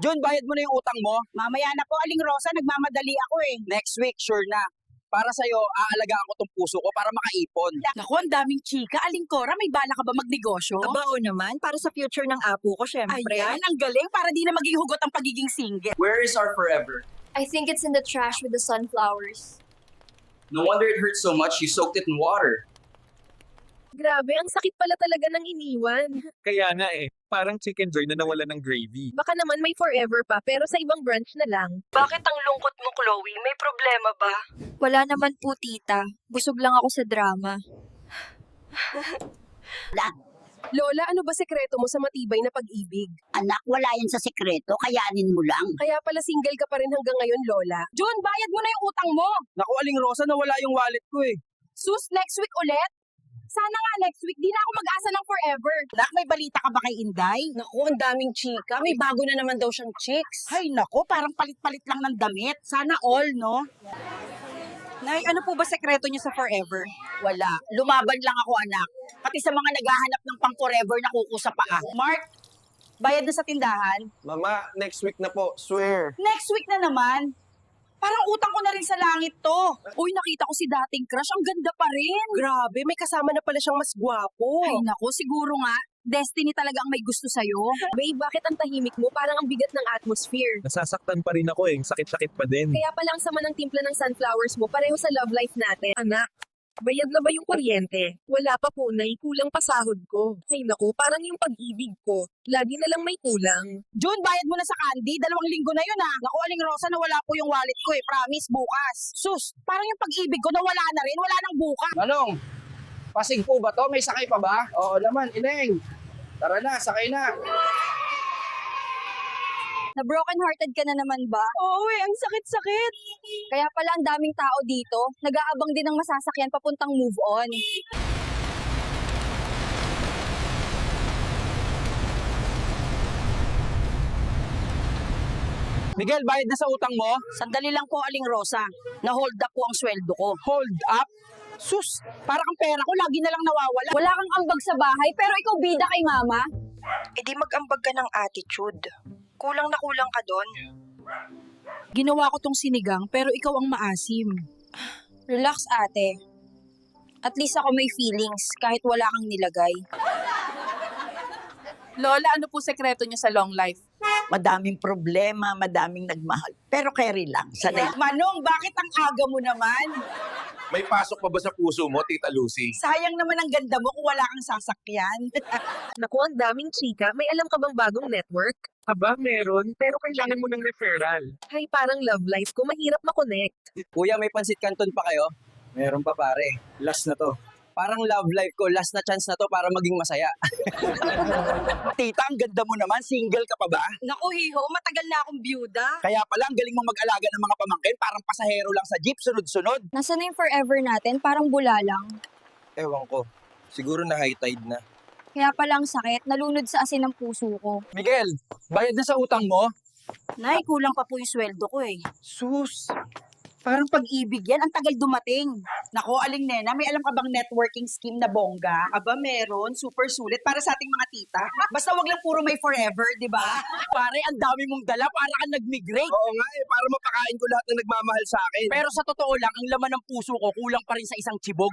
John, bayad mo na yung utang mo. Mamaya na po, Aling Rosa, nagmamadali ako eh. Next week, sure na. Para sa'yo, aalagaan ko tong puso ko para makaipon. Naku, ang daming chika. Aling Cora, may bala ka ba magnegosyo? Aba, o naman, para sa future ng apo ko, syempre. Ayan, ang galing para di na maging hugot ang pagiging single. Where is our forever? I think it's in the trash with the sunflowers. No wonder it hurt so much, you soaked it in water. Grabe, ang sakit pala talaga ng iniwan. Kaya nga parang chicken joy na nawala ng gravy. Baka naman may forever pa, pero sa ibang branch na lang. Bakit ang lungkot mo, Chloe? May problema ba? Wala naman po, tita. Busog lang ako sa drama. Lola, ano ba sekreto mo sa matibay na pag-ibig? Anak, wala yan sa sekreto, kayanin mo lang. Kaya pala single ka pa rin hanggang ngayon, Lola. Jun, bayad mo na yung utang mo. Naku, Aling Rosa, nawala yung wallet ko eh. Sus, next week ulit? Sana nga next week, di na ako mag-asa ng forever. Nak, may balita ka ba kay Inday? Naku, ang daming chika. May bago na naman daw siyang chicks. Ay, nako, parang palit-palit lang ng damit. Sana all, no? Nay, ano po ba sekreto niyo sa forever? Wala. Lumaban lang ako, anak. Pati sa mga naghahanap ng pang-forever na kuko sa paa. Mark, bayad na sa tindahan. Mama, next week na po. Swear. Next week na naman. Parang utang ko na rin sa langit to. Uy, nakita ko si dating crush. Ang ganda pa rin. Grabe, may kasama na pala siyang mas gwapo. Ay, nako, siguro nga. Destiny talaga ang may gusto sa'yo. Babe, bakit ang tahimik mo? Parang ang bigat ng atmosphere. Nasasaktan pa rin ako sakit-sakit pa din. Kaya pala ang sama ng timpla ng sunflowers mo, pareho sa love life natin. Anak, bayad na ba yung kuryente? Wala pa po, Nay. Kulang pa sahod ko. Ay naku, parang yung pag-ibig ko. Lagi na lang may kulang. June, bayad mo na sa candy. 2 linggo na yun ah. Naku, Aling Rosa, nawala po yung wallet ko eh. Promise, bukas. Sus, parang yung pag-ibig ko nawala na rin. Wala nang bukas. Manong, Pasig po ba to? May sakay pa ba? Oo naman, Ineng. Tara na, sakay na. Na-broken-hearted ka na naman ba? Oo ang sakit-sakit. Kaya pala ang daming tao dito. Nag-aabang din ng masasakyan papuntang move on. Miguel, bayad na sa utang mo? Sandali lang po, Aling Rosa. Na-hold up po ang sweldo ko. Hold up? Sus, parang ang pera ko lagi na lang nawawala. Wala kang ambag sa bahay, pero ikaw bida kay mama. E di mag-ambag ka ng attitude. Kulang na kulang ka doon. Ginawa ko tong sinigang, pero ikaw ang maasim. Relax, ate. At least ako may feelings, kahit wala kang nilagay. Lola, ano po sekreto niyo sa long life? Madaming problema, madaming nagmahal. Pero carry lang. Sanay. Manong, bakit ang aga mo naman? May pasok pa ba sa puso mo, Tita Lucy? Sayang naman ang ganda mo kung wala kang sasakyan. Naku, ang daming chika. May alam ka bang bagong network? Aba, meron, pero kailangan mo ng referral. Ay, parang love life ko. Mahirap makonect. Kuya, may pansit canton pa kayo? Meron pa pare. Last na to. Parang love life ko, last na chance na to para maging masaya. Tita, ang ganda mo naman. Single ka pa ba? Naku, Hiho, matagal na akong byuda. Kaya pala, ang galing mong mag-alaga ng mga pamangkin. Parang pasahero lang sa jeep, sunod-sunod. Nasaan na yung forever natin? Parang bula lang. Ewan ko. Siguro na high tide na. Kaya pala ang sakit, nalunod sa asin ng puso ko. Miguel, bayad na sa utang mo? Nay, kulang pa po yung sweldo ko eh. Sus, Parang pag-ibig yan, ang tagal dumating. Nako, Aling Nena, may alam ka bang networking scheme na bongga? Aba, meron. Super sulit para sa ating mga tita. Basta wag lang puro may forever, di ba? Pare, ang dami mong dala para kang nag-migrate. Oo nga para mapakain ko lahat ng nagmamahal sa akin. Pero sa totoo lang, ang laman ng puso ko kulang pa rin sa isang chibog.